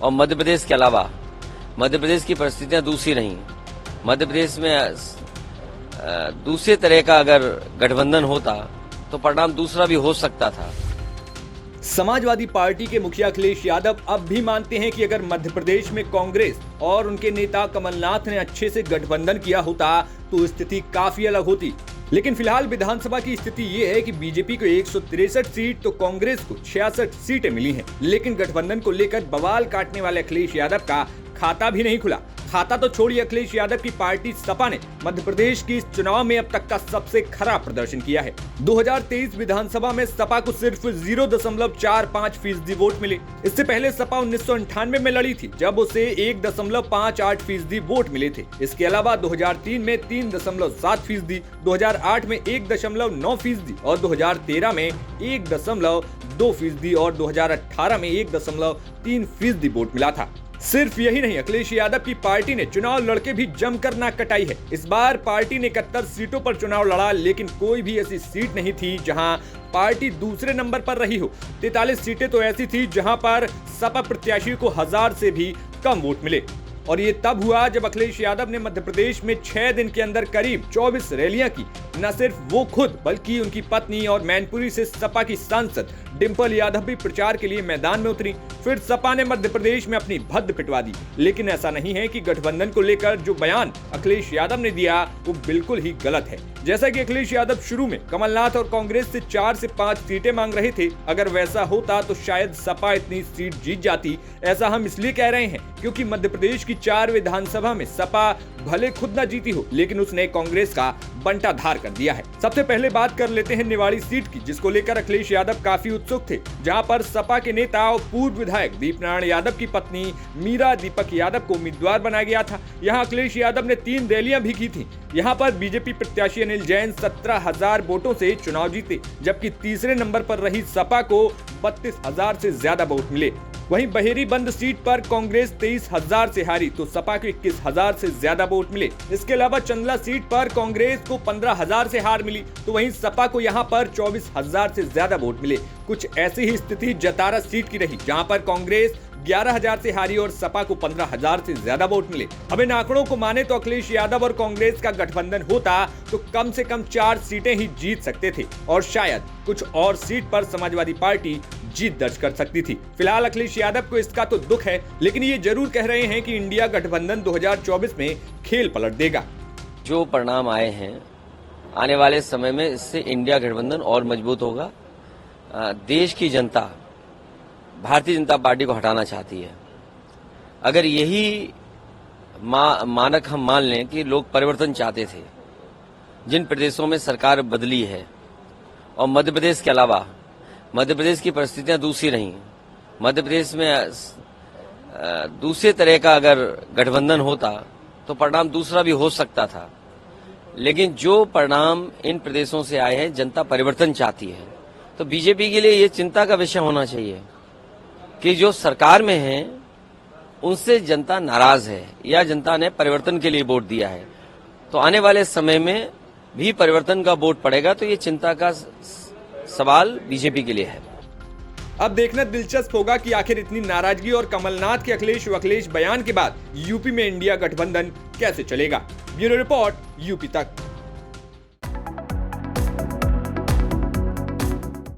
और मध्य प्रदेश के अलावा मध्य प्रदेश की परिस्थितियां दूसरी रहीं। मध्य प्रदेश में दूसरे तरह का अगर गठबंधन होता तो परिणाम दूसरा भी हो सकता था। समाजवादी पार्टी के मुखिया अखिलेश यादव अब भी मानते हैं कि अगर मध्य प्रदेश में कांग्रेस और उनके नेता कमलनाथ ने अच्छे से गठबंधन किया होता तो स्थिति काफी अलग होती। लेकिन फिलहाल विधानसभा की स्थिति ये है कि बीजेपी को 163 सीट तो कांग्रेस को 66 सीटें मिली हैं। लेकिन गठबंधन को लेकर बवाल काटने वाले अखिलेश यादव का खाता भी नहीं खुला। खाता तो छोड़िए, अखिलेश यादव की पार्टी सपा ने मध्य प्रदेश की इस चुनाव में अब तक का सबसे खराब प्रदर्शन किया है। 2023 विधानसभा में सपा को सिर्फ 0.45% वोट मिले। इससे पहले सपा 1998 में लड़ी थी, जब उसे 1.58% वोट मिले थे। इसके अलावा 2003 में 3.7%, 2008 में 1.9% और 2013 में 1.2% और 2018 में 1.3% वोट मिला था। सिर्फ यही नहीं, अखिलेश यादव की पार्टी ने चुनाव लड़के भी जमकर नाक कटाई है। इस बार पार्टी ने 71 सीटों पर चुनाव लड़ा, लेकिन कोई भी ऐसी सीट नहीं थी जहां पार्टी दूसरे नंबर पर रही हो। 43 सीटें तो ऐसी थी जहां पर सपा प्रत्याशी को 1000 से भी कम वोट मिले। और ये तब हुआ जब अखिलेश यादव ने मध्य प्रदेश में 6 दिन के अंदर करीब 24 रैलियां की। न सिर्फ वो खुद बल्कि उनकी पत्नी और मैनपुरी से सपा की सांसद डिंपल यादव भी प्रचार के लिए मैदान में उतरी। फिर सपा ने मध्य प्रदेश में अपनी भद्द पिटवा दी। लेकिन ऐसा नहीं है कि गठबंधन को लेकर जो बयान अखिलेश यादव ने दिया वो बिल्कुल ही गलत है। जैसा कि अखिलेश यादव शुरू में कमलनाथ और कांग्रेस से 4 से 5 सीटें मांग रहे थे। अगर वैसा होता तो शायद सपा इतनी सीट जीत जाती। ऐसा हम इसलिए कह रहे हैं क्योंकि मध्य प्रदेश की 4 विधानसभा में सपा भले खुद न जीती हो, लेकिन उसने कांग्रेस का बंटाधार कर दिया है। सबसे पहले बात कर लेते हैं निवाड़ी सीट की, जिसको लेकर अखिलेश यादव काफी उत्सुक थे। जहां पर सपा के नेता और पूर्व विधायक दीपनारायण यादव की पत्नी मीरा दीपक यादव को उम्मीदवार बनाया गया था। यहां अखिलेश यादव ने 3 रैलियां भी की थी। यहां पर बीजेपी प्रत्याशी अनिल जैन 17,000 वोटों से चुनाव जीते, जबकि तीसरे नंबर पर रही सपा को 32,000 से ज्यादा वोट मिले। वहीं बहेरी बंद सीट पर कांग्रेस 23,000 से हारी तो सपा को 21,000 से ज्यादा वोट मिले। इसके अलावा चंदला सीट पर कांग्रेस को 15,000 से हार मिली तो वहीं सपा को यहां पर 24,000 से ज्यादा वोट मिले। कुछ ऐसी ही स्थिति जतारा सीट की रही, जहां पर कांग्रेस 11,000 से हारी और सपा को 15,000 से ज्यादा वोट मिले। अब इन आंकड़ों को माने तो अखिलेश यादव और कांग्रेस का गठबंधन होता तो कम से कम 4 सीटें ही जीत सकते थे और शायद कुछ और सीट पर समाजवादी पार्टी जीत दर्ज कर सकती थी। फिलहाल अखिलेश यादव को इसका तो दुख है, लेकिन ये जरूर कह रहे हैं कि इंडिया गठबंधन 2024 में खेल पलट देगा। जो परिणाम आए हैं, आने वाले समय में इससे इंडिया गठबंधन और मजबूत होगा। देश की जनता भारतीय जनता पार्टी को हटाना चाहती है। अगर यही मानक हम मान लें कि लोग परिवर्तन चाहते थे, जिन प्रदेशों में सरकार बदली है और मध्य प्रदेश के अलावा मध्य प्रदेश की परिस्थितियां दूसरी रहीं। मध्य प्रदेश में दूसरे तरह का अगर गठबंधन होता तो परिणाम दूसरा भी हो सकता था। लेकिन जो परिणाम इन प्रदेशों से आए हैं, जनता परिवर्तन चाहती है, तो बीजेपी के लिए ये चिंता का विषय होना चाहिए कि जो सरकार में है उनसे जनता नाराज है या जनता ने परिवर्तन के लिए वोट दिया है, तो आने वाले समय में भी परिवर्तन का वोट पड़ेगा। तो ये चिंता का सवाल बीजेपी के लिए है। अब देखना दिलचस्प होगा कि आखिर इतनी नाराजगी और कमलनाथ के अखिलेश बयान के बाद यूपी में इंडिया गठबंधन कैसे चलेगा। ब्यूरो रिपोर्ट, यूपी तक।